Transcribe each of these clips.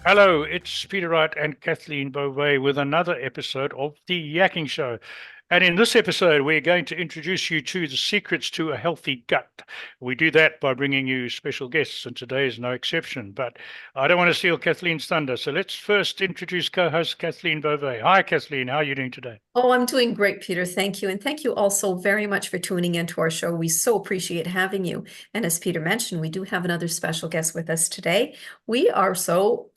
Hello, it's Peter Wright and Kathleen Beauvais with another episode of The Yakking Show. And in this episode, we're going to introduce you to the secrets to a healthy gut. We do that by bringing you special guests, and today is no exception. But I don't want to steal Kathleen's thunder, so let's first introduce co-host Kathleen Beauvais. Hi, Kathleen. How are you doing today? Oh, I'm doing great, Peter. Thank you. And thank you also very much for tuning into our show. We so appreciate having you. And as Peter mentioned, we do have another special guest with us today. We are so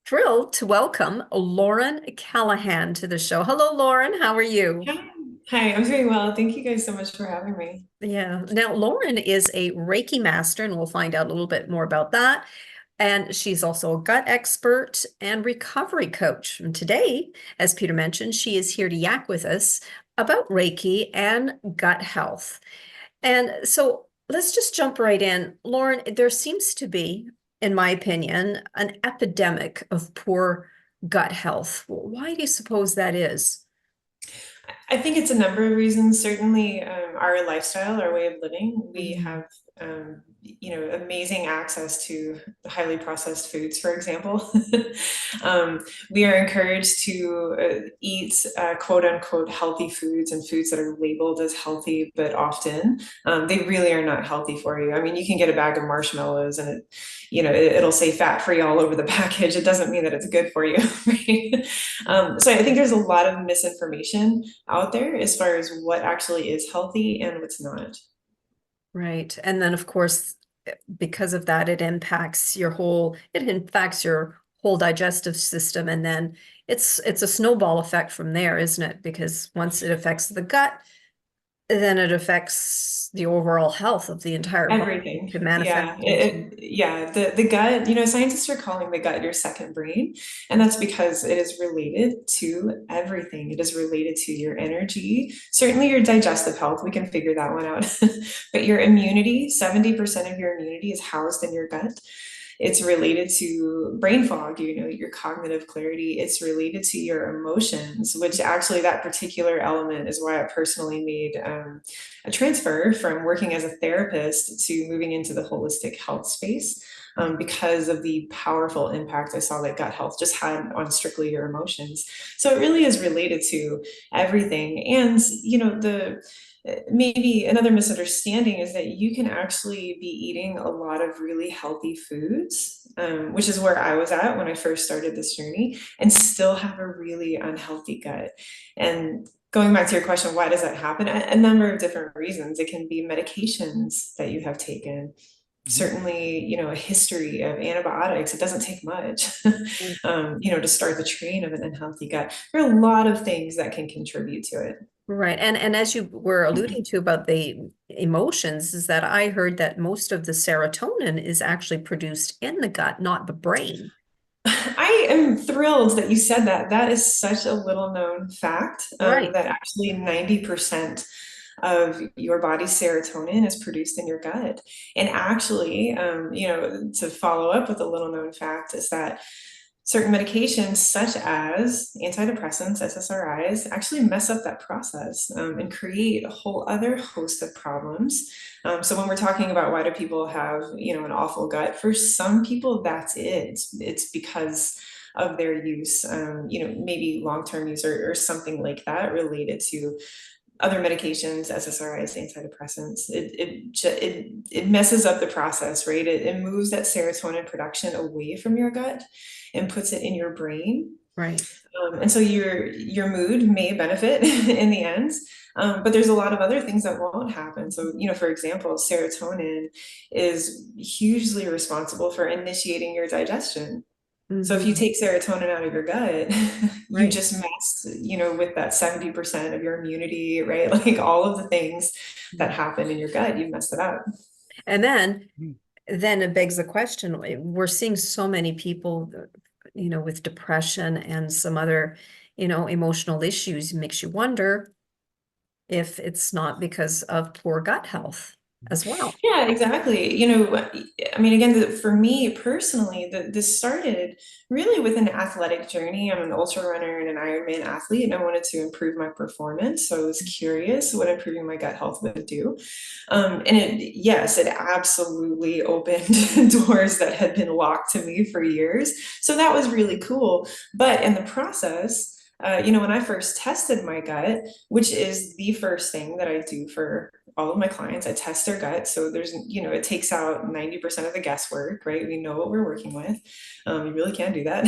thrilled to welcome Lauren Callahan to the show. Hello, Lauren. How are you? Hi. Hi, I'm doing well. Thank you guys so much for having me. Yeah. Now, Lauren is a Reiki master, and we'll find out a little bit more about that. And she's also a gut expert and recovery coach. And today, as Peter mentioned, she is here to yak with us about Reiki and gut health. And so let's just jump right in. Lauren, there seems to be, in my opinion, an epidemic of poor gut health. Why do you suppose that is? I think it's a number of reasons. Certainly, our lifestyle, our way of living. We Mhm. have, amazing access to highly processed foods, for example. um, we are encouraged to eat quote unquote healthy foods and foods that are labeled as healthy, but often they really are not healthy for you. I mean, you can get a bag of marshmallows and it'll say fat free all over the package. It doesn't mean that it's good for you, right? So I think there's a lot of misinformation out there as far as what actually is healthy and what's not. Right. And then, of course, because of that, it impacts your whole digestive system. And then it's a snowball effect from there, isn't it? Because once it affects the gut, then it affects the overall health of the entire body Everything. to manifest Yeah. into. Yeah. The gut, scientists are calling the gut your second brain. And that's because it is related to everything. It is related to your energy, certainly your digestive health. We can figure that one out. But your immunity, 70% of your immunity is housed in your gut. It's related to brain fog, your cognitive clarity. It's related to your emotions, which actually that particular element is why I personally made a transfer from working as a therapist to moving into the holistic health space. Because of the powerful impact I saw that gut health just had on strictly your emotions. So it really is related to everything. And, the maybe another misunderstanding is that you can actually be eating a lot of really healthy foods, which is where I was at when I first started this journey, and still have a really unhealthy gut. And going back to your question, why does that happen? A number of different reasons. It can be medications that you have taken. Mhm. Certainly, a history of antibiotics. It doesn't take much, Mm. to start the train of an unhealthy gut. There are a lot of things that can contribute to it. Right. And as you were alluding to about the emotions, is that I heard that most of the serotonin is actually produced in the gut, not the brain. I am thrilled that you said that. That is such a little known fact, Right. that actually 90% of your body's serotonin is produced in your gut. And actually, to follow up with a little known fact is that certain medications, such as antidepressants, SSRIs, actually mess up that process, and create a whole other host of problems. So when we're talking about why do people have, an awful gut, for some people, that's it. It's because of their use, maybe long-term use or something like that related to other medications, SSRIs, antidepressants. It messes up the process, right? It moves that serotonin production away from your gut and puts it in your brain. Right. And so your mood may benefit in the end, but there's a lot of other things that won't happen. So, for example, serotonin is hugely responsible for initiating your digestion. So if you Hmm. take serotonin out of your gut, you Right. just mess, with that 70% of your immunity, right? Like all of the things that happen in your gut, you've messed it up. And then Mhm. then it begs the question, we're seeing so many people, with depression and some other, emotional issues. It makes you wonder if it's not because of poor gut health as well. Yeah, exactly. I mean, again, for me personally, this started really with an athletic journey. I'm an ultra runner and an Ironman athlete, and I wanted to improve my performance. So I was curious what improving my gut health would do. And yes, it absolutely opened doors that had been locked to me for years. So that was really cool. But in the process, when I first tested my gut, which is the first thing that I do for all of my clients, I test their gut. So there's, it takes out 90% of the guesswork, right? We know what we're working with. You really can do that.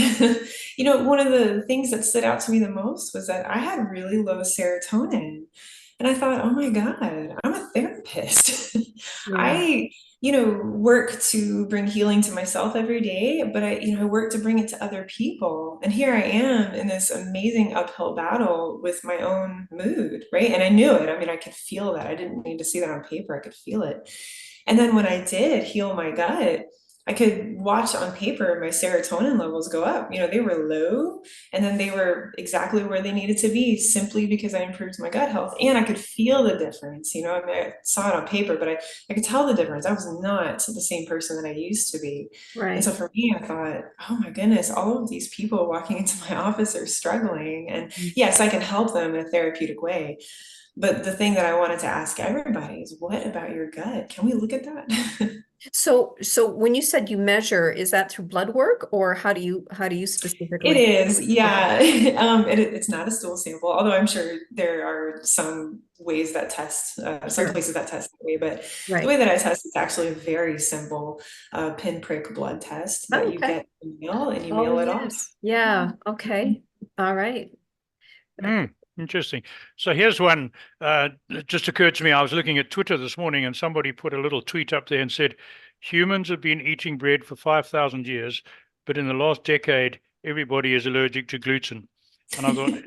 One of the things that stood out to me the most was that I had really low serotonin. And I thought, oh my God, I'm a therapist. Yeah. I work to bring healing to myself every day, but I work to bring it to other people. And here I am in this amazing uphill battle with my own mood, right? And I knew it. I mean, I could feel that. I didn't need to see that on paper. I could feel it. And then when I did heal my gut, I could watch on paper my serotonin levels go up. They were low, and then they were exactly where they needed to be simply because I improved my gut health. And I could feel the difference. I mean, I saw it on paper, but I could tell the difference. I was not the same person that I used to be. And so Right. for me, I thought, oh my goodness, all of these people walking into my office are struggling. And yes, I can help them in a therapeutic way. But the thing that I wanted to ask everybody is, what about your gut? Can we look at that? So when you said you measure, is that through blood work, or how do you It specifically? is, Okay. yeah. It's not a stool sample, although I'm sure there are some ways that test, some Sure. places that test that way. But the Right. way that I test is actually a very simple pinprick blood test Oh, that you okay. get in the mail and you Oh, mail it off. yes. Yeah. Okay. All right. Interesting. So here's one that just occurred to me. I was looking at Twitter this morning and somebody put a little tweet up there and said, humans have been eating bread for 5,000 years, but in the last decade, everybody is allergic to gluten. And I thought,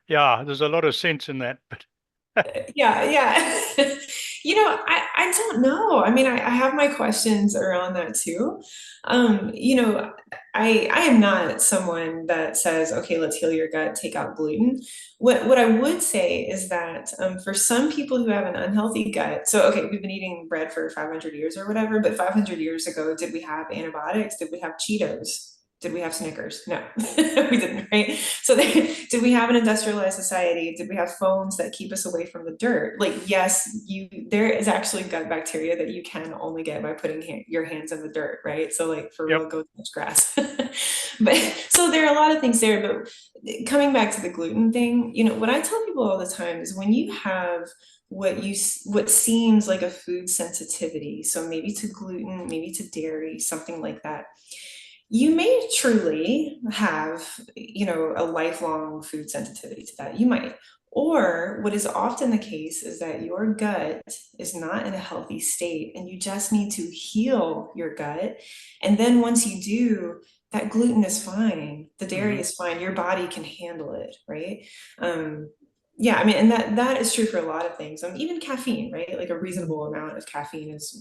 yeah, there's a lot of sense in that. But Yeah. I don't know. I mean, I have my questions around that too. I am not someone that says, okay, let's heal your gut, take out gluten. What I would say is that for some people who have an unhealthy gut, so okay, we've been eating bread for 500 years or whatever, but 500 years ago, did we have antibiotics? Did we have Cheetos? Did we have Snickers? No, we didn't, right? So did we have an industrialized society? Did we have phones that keep us away from the dirt? Like, yes, there is actually gut bacteria that you can only get by putting your hands in the dirt, right? So like for yep. real, go touch grass. But so there are a lot of things there, but coming back to the gluten thing, what I tell people all the time is when you have what seems like a food sensitivity, so maybe to gluten, maybe to dairy, something like that, you may truly have, a lifelong food sensitivity to that. You might. Or what is often the case is that your gut is not in a healthy state and you just need to heal your gut. And then once you do, that gluten is fine. The dairy is fine. Your body can handle it, right? Yeah, I mean, and that is true for a lot of things. Even caffeine, right? Like a reasonable amount of caffeine is,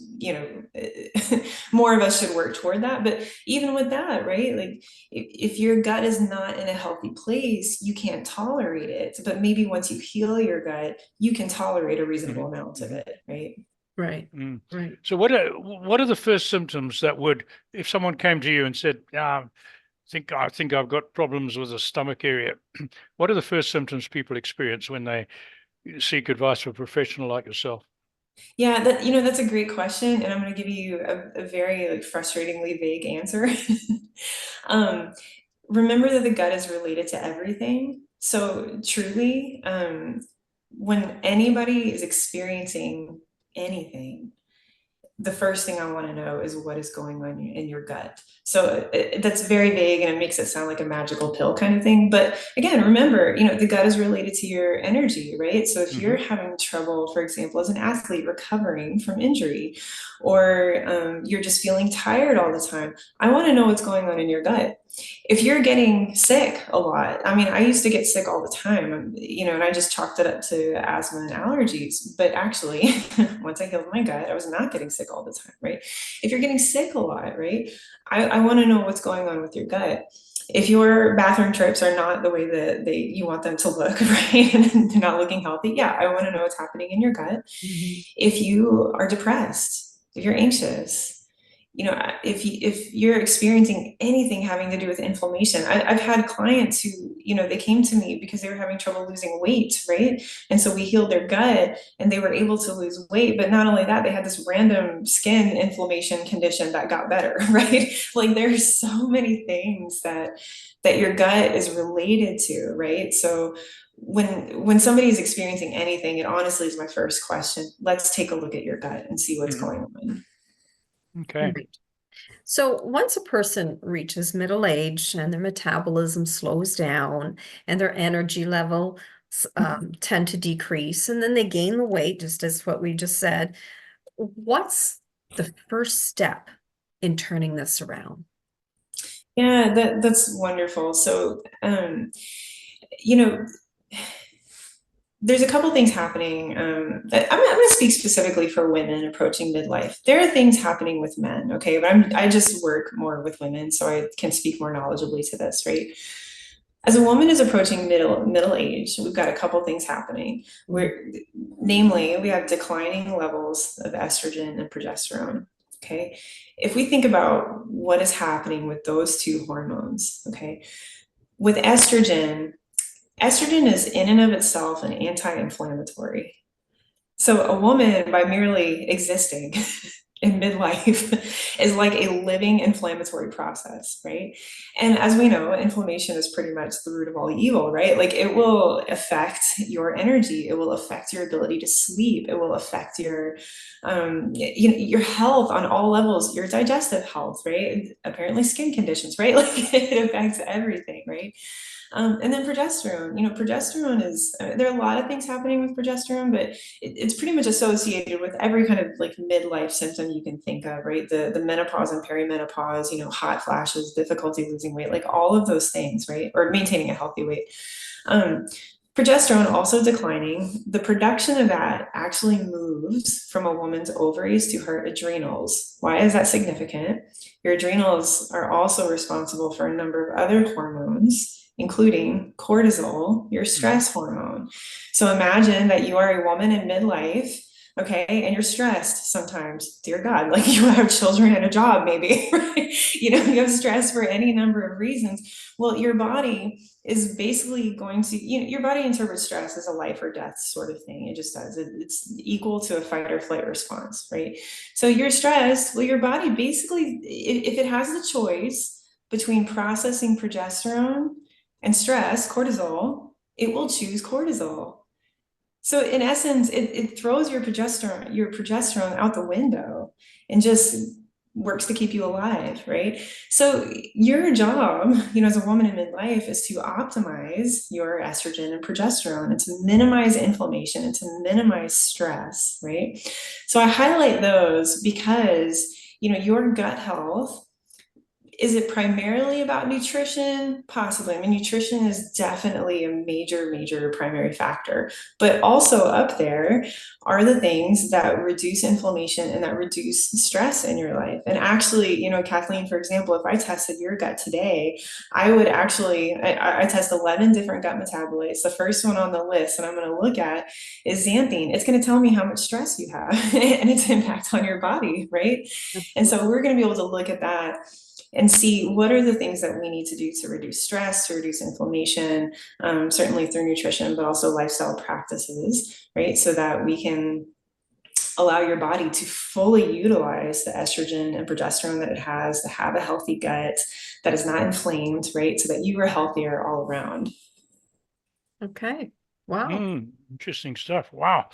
more of us should work toward that. But even with that, right? Like if your gut is not in a healthy place, you can't tolerate it. But maybe once you heal your gut, you can tolerate a reasonable amount of it, right? Right. Right. So what are the first symptoms that would, if someone came to you and said, I think I've got problems with the stomach area. What are the first symptoms people experience when they seek advice from a professional like yourself? Yeah, that's a great question, and I'm going to give you a very like frustratingly vague answer. um, Remember that the gut is related to everything. So truly, when anybody is experiencing anything, the first thing I want to know is what is going on in your gut. So that's very vague and it makes it sound like a magical pill kind of thing. But again, remember, the gut is related to your energy, right? So if you're having trouble, for example, as an athlete recovering from injury, or you're just feeling tired all the time, I want to know what's going on in your gut. If you're getting sick a lot, I mean, I used to get sick all the time, and I just chalked it up to asthma and allergies. But actually, once I healed my gut, I was not getting sick all the time, right? If you're getting sick a lot, right, I want to know what's going on with your gut. If your bathroom trips are not the way that you want them to look, right, and they're not looking healthy, yeah, I want to know what's happening in your gut. If you are depressed, if you're anxious, if you're experiencing anything having to do with inflammation, I've had clients who, they came to me because they were having trouble losing weight, right? And so we healed their gut and they were able to lose weight. But not only that, they had this random skin inflammation condition that got better, right? Like there's so many things that your gut is related to, right? So when somebody's experiencing anything, it honestly is my first question. Let's take a look at your gut and see what's going on. Okay. Right. So once a person reaches middle age and their metabolism slows down and their energy level tend to decrease, and then they gain the weight, just as what we just said, what's the first step in turning this around? Yeah, that's wonderful. So, you know, there's a couple things happening. I'm going to speak specifically for women approaching midlife. There are things happening with men, okay, but I just work more with women, so I can speak more knowledgeably to this, right? As a woman is approaching middle age, we've got a couple things happening. Namely, we have declining levels of estrogen and progesterone. Okay, if we think about what is happening with those two hormones, okay, with estrogen is in and of itself an anti-inflammatory. So a woman, by merely existing in midlife, is like a living inflammatory process, right? And as we know, inflammation is pretty much the root of all evil, right? Like it will affect your energy, it will affect your ability to sleep, it will affect your your health on all levels, your digestive health, right? Apparently skin conditions, right? Like it affects everything, right? And then progesterone, progesterone is, there are a lot of things happening with progesterone, but it's pretty much associated with every kind of like midlife symptom you can think of, right? The menopause and perimenopause, hot flashes, difficulty losing weight, like all of those things, right? Or maintaining a healthy weight. Progesterone also declining, the production of that actually moves from a woman's ovaries to her adrenals. Why is that significant? Your adrenals are also responsible for a number of other hormones, including cortisol, your stress hormone. So imagine that you are a woman in midlife, okay, and you're stressed sometimes, dear God, like you have children and a job maybe, right? You have stress for any number of reasons. Well, your body is basically going to, your body interprets stress as a life or death sort of thing. It just does. It's equal to a fight or flight response, right? So you're stressed. Well, your body basically, if it has the choice between processing progesterone and stress, cortisol, it will choose cortisol. So in essence, it throws your progesterone out the window and just works to keep you alive, right? So your job, as a woman in midlife is to optimize your estrogen and progesterone and to minimize inflammation and to minimize stress, right? So I highlight those because, your gut health, is it primarily about nutrition? Possibly. I mean, nutrition is definitely a major, major primary factor, but also up there are the things that reduce inflammation and that reduce stress in your life. And actually, Kathleen, for example, if I tested your gut today, I would actually, I test 11 different gut metabolites. The first one on the list that I'm going to look at is xanthine. It's going to tell me how much stress you have and its impact on your body, right? And so we're going to be able to look at that and see what are the things that we need to do to reduce stress, to reduce inflammation, certainly through nutrition, but also lifestyle practices, right? So that we can allow your body to fully utilize the estrogen and progesterone that it has, to have a healthy gut that is not inflamed, right? So that you are healthier all around. Okay. Wow. Interesting stuff. Wow.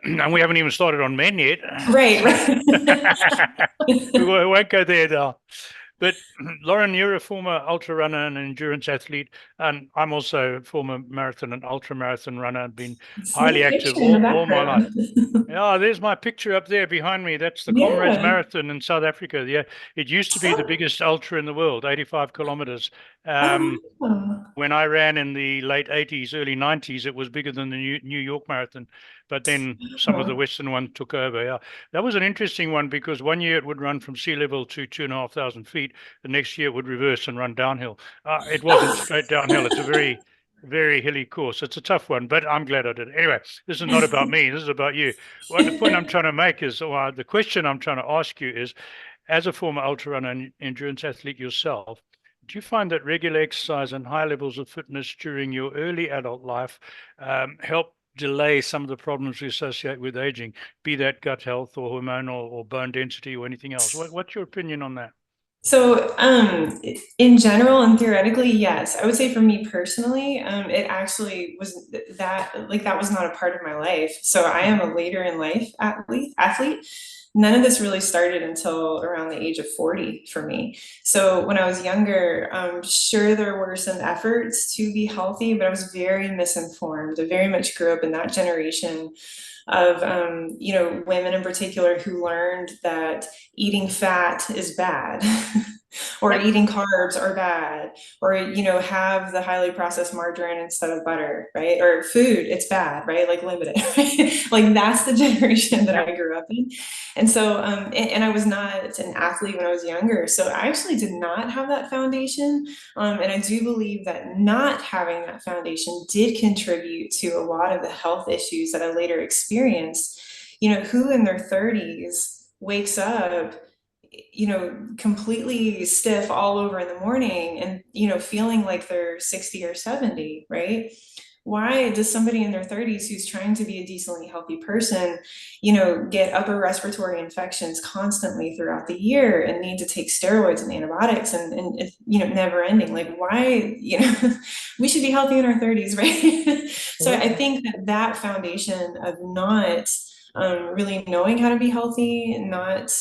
And we haven't even started on men yet. Right. We won't go there now. But Lauren, you're a former ultra runner and endurance athlete, and I'm also a former marathon and ultra marathon runner. I've been highly active all my life. Yeah, there's my picture up there behind me. That's the Comrades Marathon in South Africa. Yeah, it used to be the biggest ultra in the world, 85 kilometers. When I ran in the late 80s, early 90s, it was bigger than the New York Marathon. But then some of the Western ones took over. Yeah, that was an interesting one because one year it would run from sea level to 2,500 feet. The next year it would reverse and run downhill. It wasn't straight downhill. It's a very, very hilly course. It's a tough one, but I'm glad I did it. Anyway, this is not about me. This is about you. Well, the point I'm trying to make is, or the question I'm trying to ask you is, as a former ultra runner and endurance athlete yourself, do you find that regular exercise and high levels of fitness during your early adult life help delay some of the problems we associate with aging, be that gut health or hormonal or bone density or anything else? What's your opinion on that? So, in general and theoretically, yes. I would say for me personally, it actually was that was not a part of my life. So I am a later in life athlete. None of this really started until around the age of 40 for me. So when I was younger, sure, there were some efforts to be healthy, but I was very misinformed. I very much grew up in that generation of women in particular who learned that eating fat is bad or Yep. eating carbs are bad, or have the highly processed margarine instead of butter, right? Or food, it's bad, right? Like limit it, right? Like that's the generation that I grew up in. And so and I was not an athlete when I was younger, so I actually did not have that foundation. And I do believe that not having that foundation did contribute to a lot of the health issues that I later experienced. Who in their 30s wakes up, completely stiff all over in the morning and, feeling like they're 60 or 70, right? Why does somebody in their 30s who's trying to be a decently healthy person, get upper respiratory infections constantly throughout the year and need to take steroids and antibiotics and never ending? Like, why, we should be healthy in our 30s, right? So I think that foundation of not really knowing how to be healthy, not,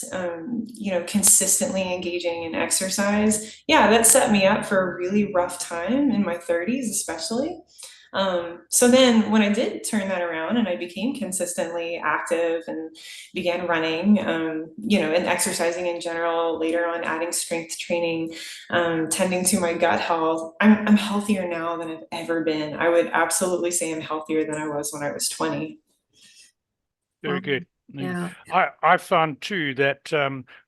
consistently engaging in exercise. Yeah, that set me up for a really rough time in my 30s, especially. So then when I did turn that around and I became consistently active and began running, and exercising in general, later on adding strength training, tending to my gut health, I'm healthier now than I've ever been. I would absolutely say I'm healthier than I was when I was 20. Very good. Yeah. I found too that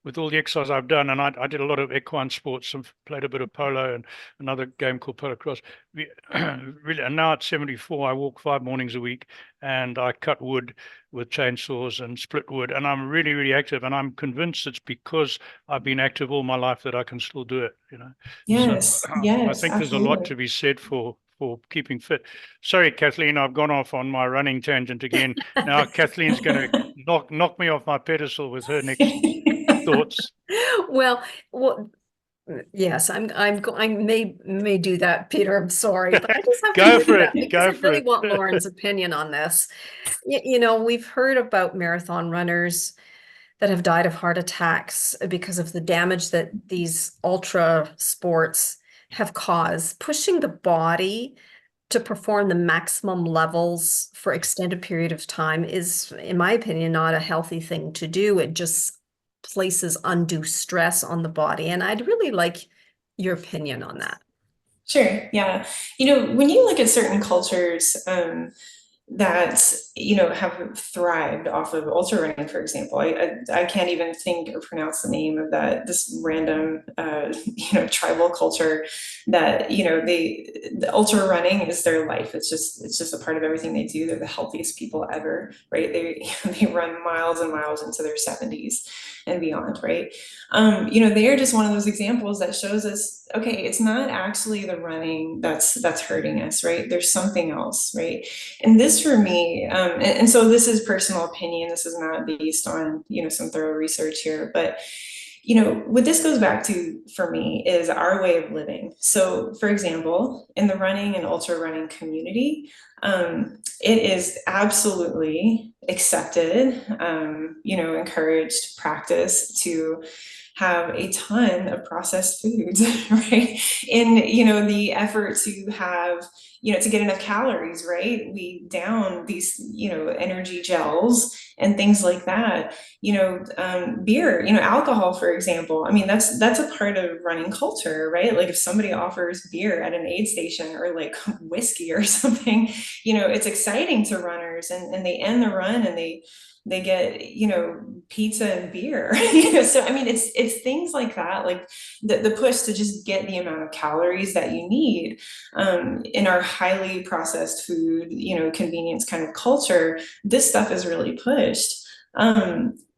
with all the exercise I've done, and I did a lot of equine sports and played a bit of polo and another game called polo cross. Really, and now at 74, I walk 5 mornings a week and I cut wood with chainsaws and split wood, and I'm really, really active. And I'm convinced it's because I've been active all my life that I can still do it. Yes, So I yes, think there's a lot absolutely. to be said for keeping fit. Sorry, Kathleen, I've gone off on my running tangent again. Now Kathleen's going to knock me off my pedestal with her next thoughts. Well, yes, I may do that, Peter. I'm sorry, but I just have to Go do for that it. because Go I for really it. want Lauren's opinion on this. We've heard about marathon runners that have died of heart attacks because of the damage that these ultra sports have caused, pushing the body to perform the maximum levels for extended period of time is, in my opinion, not a healthy thing to do. It just places undue stress on the body. And I'd really like your opinion on that. Sure, yeah. When you look at certain cultures, that have thrived off of ultra running, for example. I can't even think or pronounce the name of this random tribal culture that the ultra running is their life. It's just a part of everything they do. They're the healthiest people ever, right? They run miles and miles into their 70s and beyond, right? They are just one of those examples that shows us, okay, it's not actually the running that's hurting us, right? There's something else, right? And this for me, and so this is personal opinion. This is not based on, some thorough research here, but what this goes back to for me is our way of living. So for example, in the running and ultra running community, it is absolutely accepted, encouraged practice to have a ton of processed foods, right? In, the effort to have, to get enough calories, right? We down these, energy gels and things like that. Beer, alcohol, for example. I mean, that's a part of running culture, right? Like if somebody offers beer at an aid station or like whiskey or something, it's exciting to runners, and they end the run and they get, pizza and beer. So I mean, it's things like that, like the push to just get the amount of calories that you need, in our highly processed food, convenience kind of culture. This stuff is really pushed.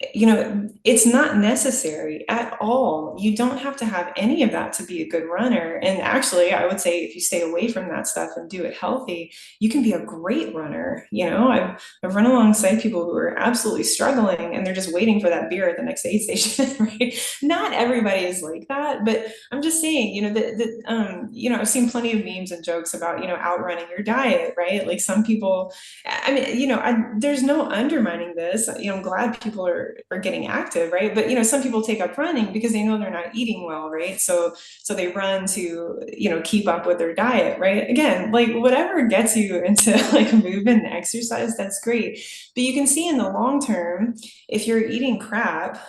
it's not necessary at all. You don't have to have any of that to be a good runner. And actually, I would say if you stay away from that stuff and do it healthy, you can be a great runner. I've run alongside people who are absolutely struggling and they're just waiting for that beer at the next aid station, right? Not everybody is like that, but I'm just saying, I've seen plenty of memes and jokes about, outrunning your diet, right? Like some people, I mean, there's no undermining this. I'm glad people are getting active, right? But some people take up running because they know they're not eating well, right? So they run to keep up with their diet, right? Again, like whatever gets you into like movement and exercise, that's great. But you can see in the long term, if you're eating crap,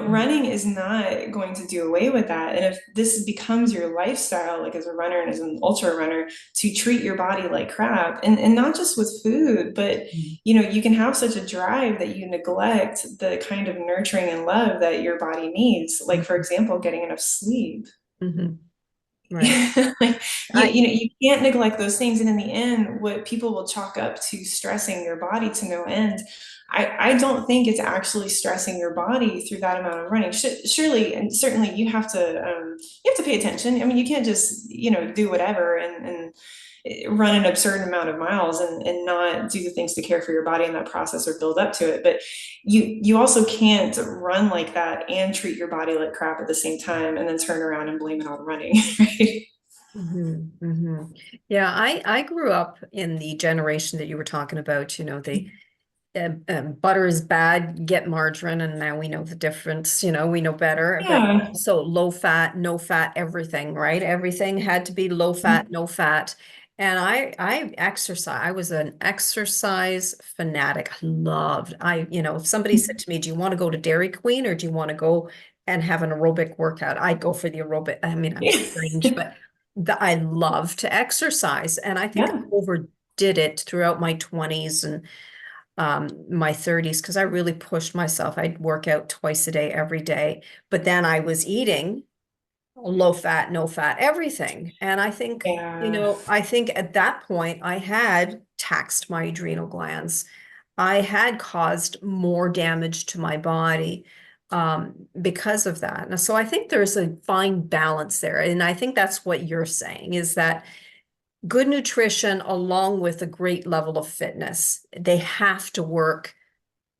running is not going to do away with that. And if this becomes your lifestyle, like as a runner and as an ultra runner, to treat your body like crap, and not just with food, but you can have such a drive that you neglect the kind of nurturing and love that your body needs. Like, for example, getting enough sleep. Right. You can't neglect those things. And in the end, what people will chalk up to stressing your body to no end, I don't think it's actually stressing your body through that amount of running. Surely and certainly you have to pay attention. I mean, you can't just do whatever and run an absurd amount of miles and not do the things to care for your body in that process or build up to it. But you also can't run like that and treat your body like crap at the same time and then turn around and blame it on running, right? Yeah, I grew up in the generation that you were talking about, butter is bad, get margarine, and now we know the difference, we know better. But Yeah. so low fat, no fat, everything, right? Everything had to be low fat, no fat. And I exercise. I was an exercise fanatic. I loved. If somebody said to me, "Do you want to go to Dairy Queen or do you want to go and have an aerobic workout?" I'd go for the aerobic. I mean, I'm strange, but I love to exercise, and I think I Yeah. overdid it throughout my 20s and my 30s because I really pushed myself. I'd work out twice a day, every day, but then I was eating low fat, no fat, everything. And Yeah. I think at that point I had taxed my adrenal glands. I had caused more damage to my body because of that. And so I think there's a fine balance there. And I think that's what you're saying is that good nutrition along with a great level of fitness, they have to work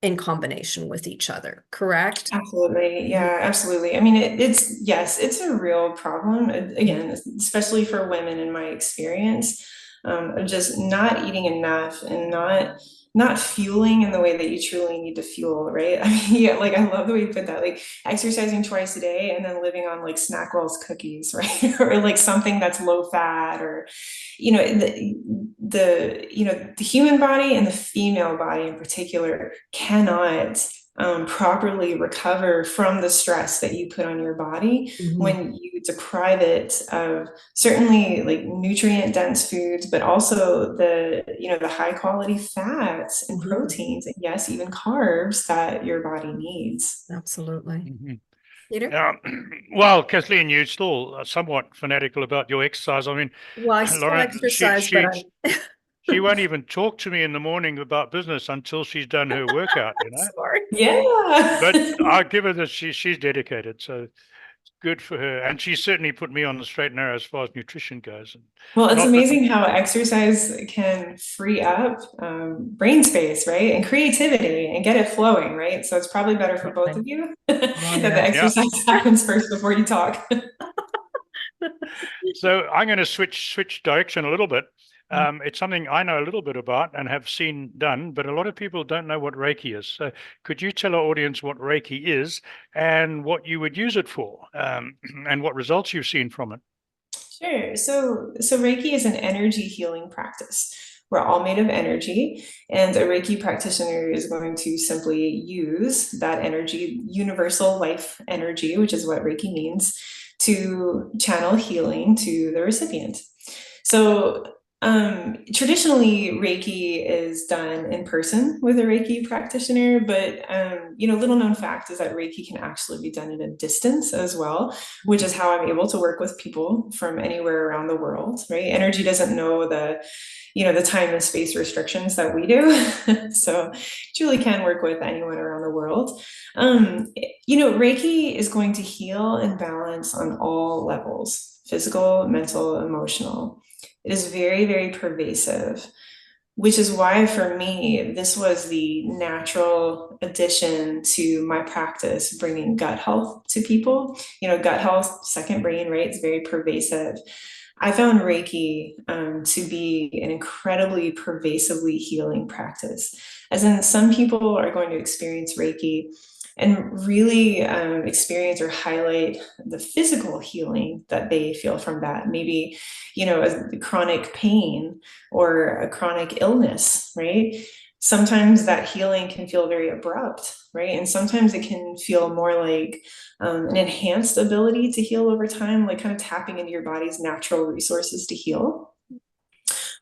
in combination with each other, correct? Absolutely. Yeah, absolutely. I mean, yes, it's a real problem. Again, especially for women in my experience, of just not eating enough and not fueling in the way that you truly need to fuel, right? I mean, yeah, like I love the way you put that, like exercising twice a day and then living on like Snackwell's cookies, right? Or like something that's low fat or, the human body and the female body in particular cannot properly recover from the stress that you put on your body when you deprive it of certainly like nutrient dense foods, but also the high quality fats and proteins, and yes, even carbs that your body needs. Absolutely. Peter? Yeah. Well, Kathleen, you're still somewhat fanatical about your exercise. I mean, Well, I still Lauren, exercise, but she won't even talk to me in the morning about business until she's done her workout, sorry. Yeah. But I give her that she's dedicated, so it's good for her. And she certainly put me on the straight and narrow as far as nutrition goes. And Well, it's not that, amazing how exercise can free up brain space, right? And creativity and get it flowing, right? So it's probably better for both of you that the exercise happens first before you talk. So I'm going to switch direction a little bit. It's something I know a little bit about and have seen done, but a lot of people don't know what Reiki is. So could you tell our audience what Reiki is and what you would use it for, and what results you've seen from it? Sure. So Reiki is an energy healing practice. We're all made of energy, and a Reiki practitioner is going to simply use that energy, universal life energy, which is what Reiki means, to channel healing to the recipient. So Traditionally, Reiki is done in person with a Reiki practitioner, but little known fact is that Reiki can actually be done at a distance as well, which is how I'm able to work with people from anywhere around the world, right? Energy doesn't know the time and space restrictions that we do. So truly can work with anyone around the world. Reiki is going to heal and balance on all levels: physical, mental, emotional. It is very, very pervasive, which is why for me, this was the natural addition to my practice, bringing gut health to people. Gut health, second brain, right? It's very pervasive. I found Reiki to be an incredibly pervasively healing practice. As in, some people are going to experience Reiki and really experience or highlight the physical healing that they feel from that. Maybe, a chronic pain or a chronic illness, right? Sometimes that healing can feel very abrupt, right? And sometimes it can feel more like an enhanced ability to heal over time, like kind of tapping into your body's natural resources to heal.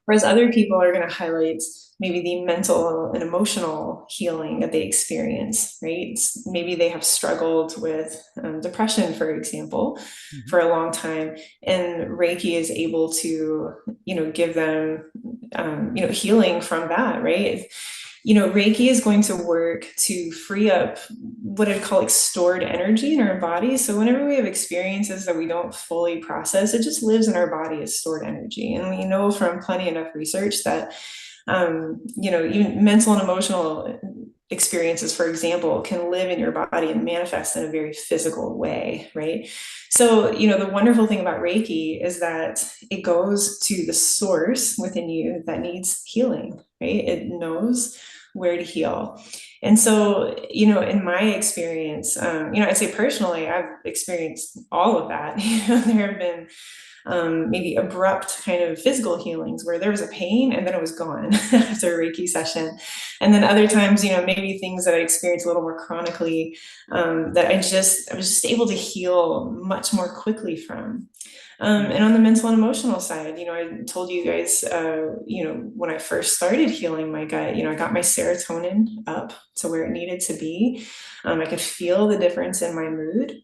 Whereas other people are going to highlight maybe the mental and emotional healing that they experience, right? Maybe they have struggled with depression, for example, for a long time, and Reiki is able to, give them, healing from that, right? Reiki is going to work to free up what I'd call like stored energy in our body. So whenever we have experiences that we don't fully process, it just lives in our body as stored energy. And we know from plenty enough research that, even mental and emotional experiences, for example, can live in your body and manifest in a very physical way, right? So, the wonderful thing about Reiki is that it goes to the source within you that needs healing, right? It knows where to heal. And so, in my experience, I'd say personally, I've experienced all of that. There have been maybe abrupt kind of physical healings where there was a pain and then it was gone after a Reiki session. And then other times, maybe things that I experienced a little more chronically that I was just able to heal much more quickly from. And on the mental and emotional side, I told you guys, when I first started healing my gut, I got my serotonin up to where it needed to be. I could feel the difference in my mood.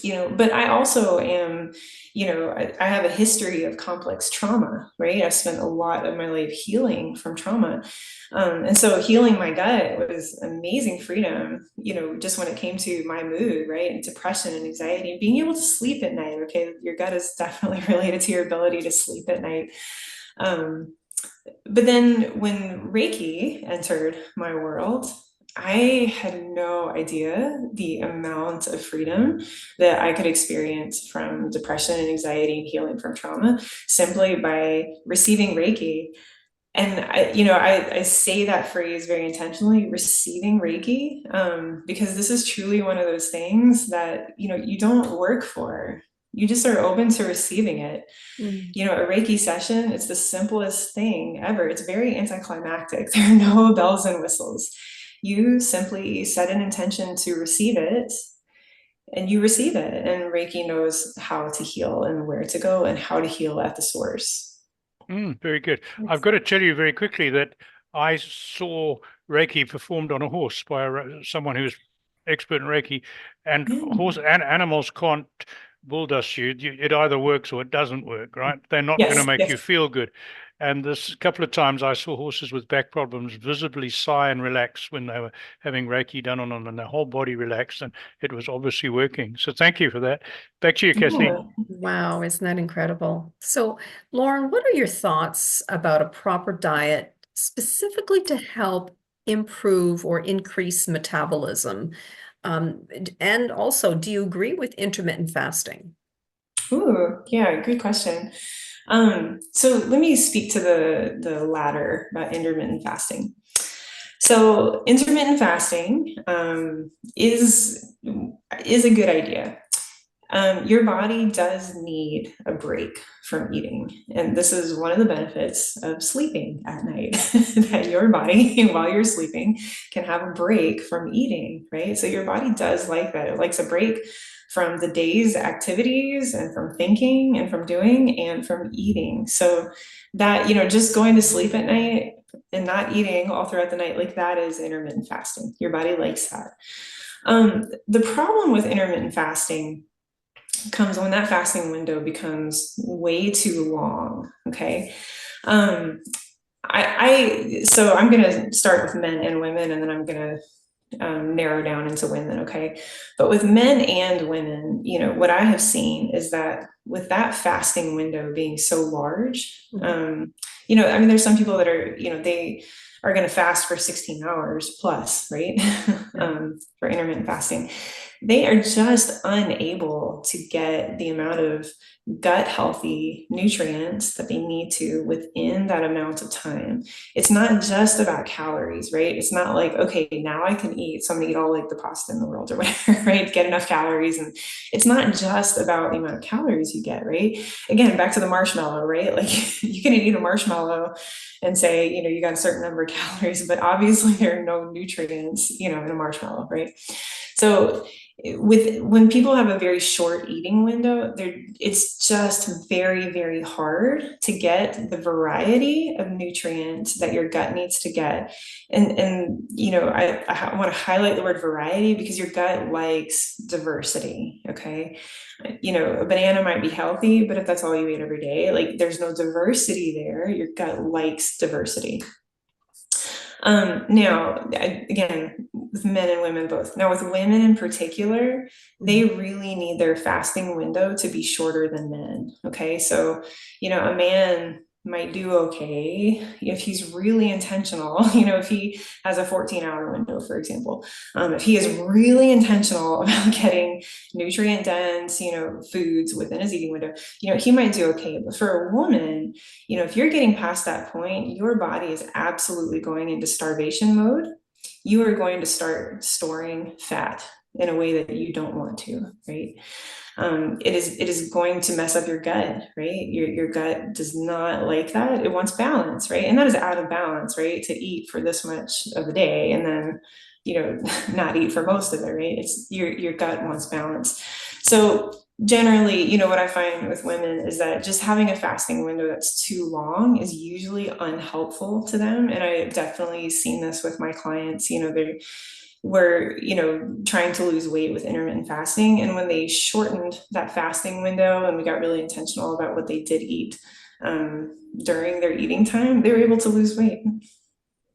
But I also am, I have a history of complex trauma, right? I've spent a lot of my life healing from trauma. And so healing my gut was amazing freedom, just when it came to my mood, right? And depression and anxiety and being able to sleep at night. Okay. Your gut is definitely related to your ability to sleep at night. But then when Reiki entered my world, I had no idea the amount of freedom that I could experience from depression and anxiety and healing from trauma simply by receiving Reiki. And I say that phrase very intentionally, receiving Reiki, because this is truly one of those things that, you don't work for. You just are open to receiving it. A Reiki session, it's the simplest thing ever. It's very anticlimactic. There are no bells and whistles. You simply set an intention to receive it and you receive it. And Reiki knows how to heal and where to go and how to heal at the source. Very good. I've got to tell you very quickly that I saw Reiki performed on a horse by someone who's expert in Reiki, and animals can't bull dust you. It either works or it doesn't work, right? They're not going to make you feel good. And this couple of times I saw horses with back problems visibly sigh and relax when they were having Reiki done on them, and their whole body relaxed, and it was obviously working. So thank you for that. Back to you, Kathleen. Wow, isn't that incredible? So, Lauren, what are your thoughts about a proper diet specifically to help improve or increase metabolism? And also, do you agree with intermittent fasting? Ooh, yeah, good question. So let me speak to the latter about intermittent fasting. So intermittent fasting is a good idea. Your body does need a break from eating. And this is one of the benefits of sleeping at night, that your body, while you're sleeping, can have a break from eating, right? So your body does like that. It likes a break from the day's activities and from thinking and from doing and from eating. So that, just going to sleep at night and not eating all throughout the night, like that is intermittent fasting. Your body likes that. The problem with intermittent fasting comes when that fasting window becomes way too long. Okay. So I'm going to start with men and women, and then I'm going to narrow down into women. Okay. But with men and women, what I have seen is that with that fasting window being so large, there's some people that are, they are going to fast for 16 hours plus, right? For intermittent fasting. They are just unable to get the amount of gut healthy nutrients that they need to within that amount of time. It's not just about calories, right? It's not like, okay, now I can eat, so I'm gonna eat all like the pasta in the world or whatever, right? Get enough calories. And it's not just about the amount of calories you get, right? Again, back to the marshmallow, right? Like you can eat a marshmallow and say, you got a certain number of calories, but obviously there are no nutrients, in a marshmallow, right? So when people have a very short eating window, it's just very, very hard to get the variety of nutrients that your gut needs to get. And I want to highlight the word variety because your gut likes diversity. Okay. A banana might be healthy, but if that's all you eat every day, like there's no diversity there. Your gut likes diversity. Now, again, with men and women both. Now, with women in particular, they really need their fasting window to be shorter than men. Okay, so a man might do okay if he's really intentional. If he has a 14-hour window, for example, if he is really intentional about getting nutrient dense, foods within his eating window, he might do okay. But for a woman, if you're getting past that point, your body is absolutely going into starvation mode. You are going to start storing fat in a way that you don't want to, right? It is going to mess up your gut, right? Your gut does not like that. It wants balance, right? And that is out of balance, right? To eat for this much of the day and then, not eat for most of it, right? It's your gut wants balance. So generally, what I find with women is that just having a fasting window that's too long is usually unhelpful to them. And I definitely seen this with my clients. They were, trying to lose weight with intermittent fasting. And when they shortened that fasting window and we got really intentional about what they did eat during their eating time, they were able to lose weight.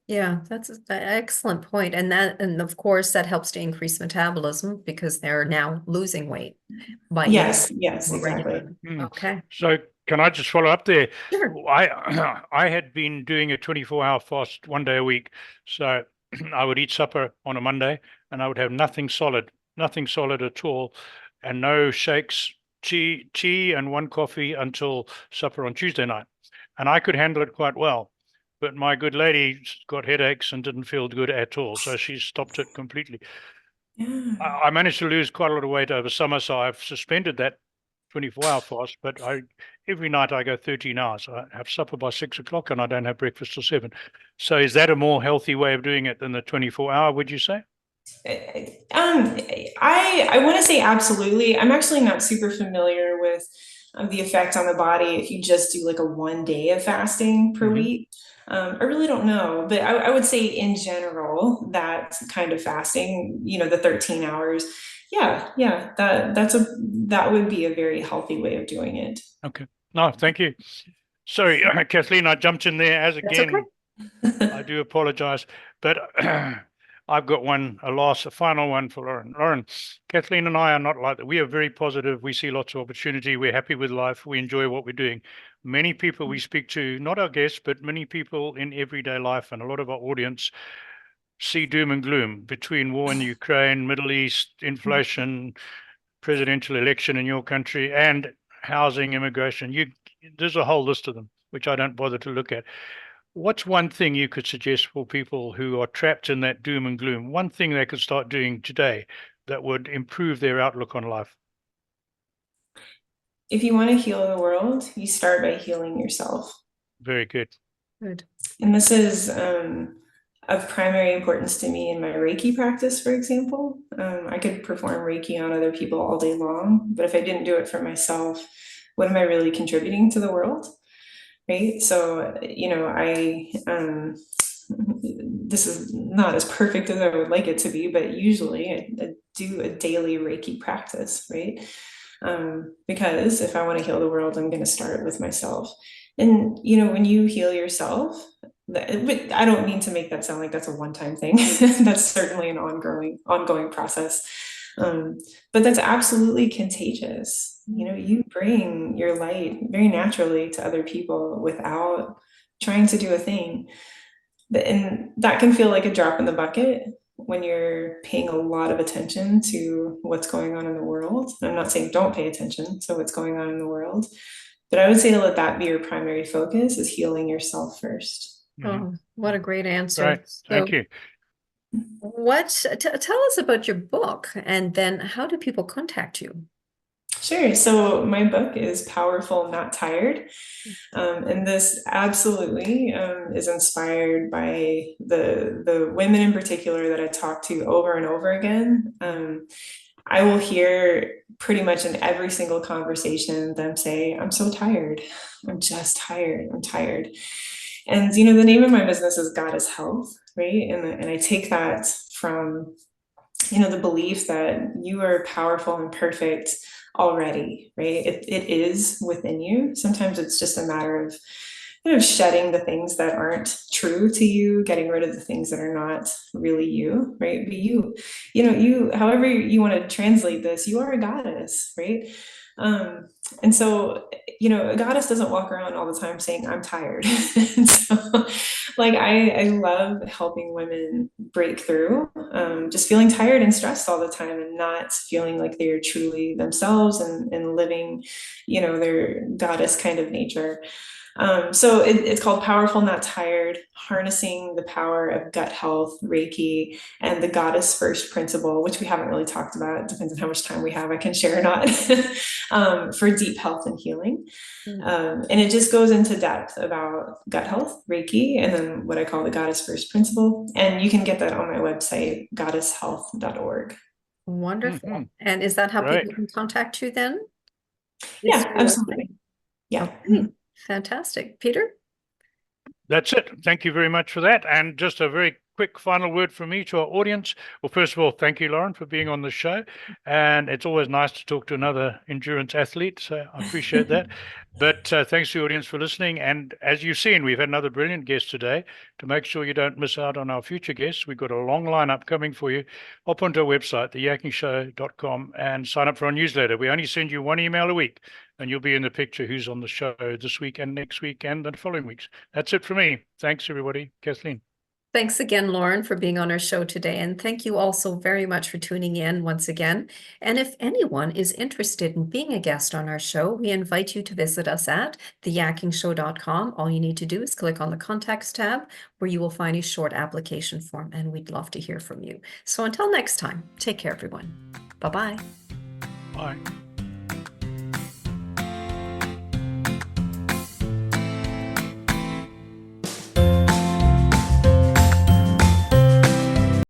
Yeah, that's an excellent point. And of course that helps to increase metabolism because they're now losing weight by Yes, more exactly. regularly. Okay. So can I just follow up there? Sure. I had been doing a 24-hour fast 1 day a week. So I would eat supper on a Monday and I would have nothing solid at all, and no shakes, tea and one coffee until supper on Tuesday night. And I could handle it quite well. But my good lady got headaches and didn't feel good at all. So she stopped it completely. Yeah. I managed to lose quite a lot of weight over summer. So I've suspended that 24-hour fast, but every night I go 13 hours. I have supper by 6 o'clock and I don't have breakfast till 7. So is that a more healthy way of doing it than the 24-hour, would you say? I want to say absolutely. I'm actually not super familiar with the effect on the body if you just do like a 1 day of fasting per week. I really don't know, but I would say in general that kind of fasting, the 13 hours, that would be a very healthy way of doing it. Okay. No, thank you. Sorry, Kathleen, I jumped in there as That's again. okay. I do apologize, but I've got a final one for Lauren. Lauren, Kathleen and I are not like that. We are very positive. We see lots of opportunity. We're happy with life. We enjoy what we're doing. Many people we speak to, not our guests, but many people in everyday life and a lot of our audience see doom and gloom between war in Ukraine, Middle East, inflation, presidential election in your country, and housing, immigration. There's a whole list of them, which I don't bother to look at. What's one thing you could suggest for people who are trapped in that doom and gloom? One thing they could start doing today that would improve their outlook on life? If you want to heal the world, you start by healing yourself. Very good. Good. And this is of primary importance to me in my Reiki practice, for example. I could perform Reiki on other people all day long, but if I didn't do it for myself, what am I really contributing to the world? Right? So, this is not as perfect as I would like it to be, but usually I do a daily Reiki practice, right? Because if I want to heal the world, I'm going to start with myself. And, when you heal yourself, but I don't mean to make that sound like that's a one-time thing. That's certainly an ongoing process. But that's absolutely contagious. You bring your light very naturally to other people without trying to do a thing. And that can feel like a drop in the bucket when you're paying a lot of attention to what's going on in the world. I'm not saying don't pay attention to what's going on in the world, but I would say to let that be your primary focus, is healing yourself first. Oh, what a great answer. Right. Thank you. Tell us about your book, and then how do people contact you? Sure. So my book is Powerful, Not Tired. And this absolutely is inspired by the women in particular that I talk to over and over again. I will hear pretty much in every single conversation them say, I'm so tired. I'm just tired. I'm tired. And, the name of my business is Goddess Health, right? And I take that from, the belief that you are powerful and perfect already, right? It is within you. Sometimes it's just a matter of shedding the things that aren't true to you, getting rid of the things that are not really you, right? But you, however you want to translate this, you are a goddess, right? And so, a goddess doesn't walk around all the time saying, I'm tired. And so, I love helping women break through just feeling tired and stressed all the time, and not feeling like they're truly themselves and living, their goddess kind of nature. So it's called Powerful, Not Tired, Harnessing the Power of Gut Health, Reiki, and the Goddess First Principle, which we haven't really talked about. It depends on how much time we have. I can share or not, for deep health and healing. And it just goes into depth about gut health, Reiki, and then what I call the Goddess First Principle. And you can get that on my website, goddesshealth.org. Wonderful. Mm-hmm. And is that how Right. people can contact you then? Yeah, absolutely. Yeah. Okay. Fantastic. Peter? That's it. Thank you very much for that. And just a very quick final word from me to our audience. Well, first of all, thank you, Lauren, for being on the show. And it's always nice to talk to another endurance athlete. So I appreciate that. But thanks to the audience for listening. And as you've seen, we've had another brilliant guest today. To make sure you don't miss out on our future guests, we've got a long lineup coming for you. Hop onto our website, theyakkingshow.com, and sign up for our newsletter. We only send you one email a week, and you'll be in the picture who's on the show this week and next week and the following weeks. That's it for me. Thanks, everybody. Kathleen. Thanks again, Lauren, for being on our show today. And thank you also very much for tuning in once again. And if anyone is interested in being a guest on our show, we invite you to visit us at theyakkingshow.com. All you need to do is click on the contacts tab, where you will find a short application form, and we'd love to hear from you. So until next time, take care, everyone. Bye-bye. Bye.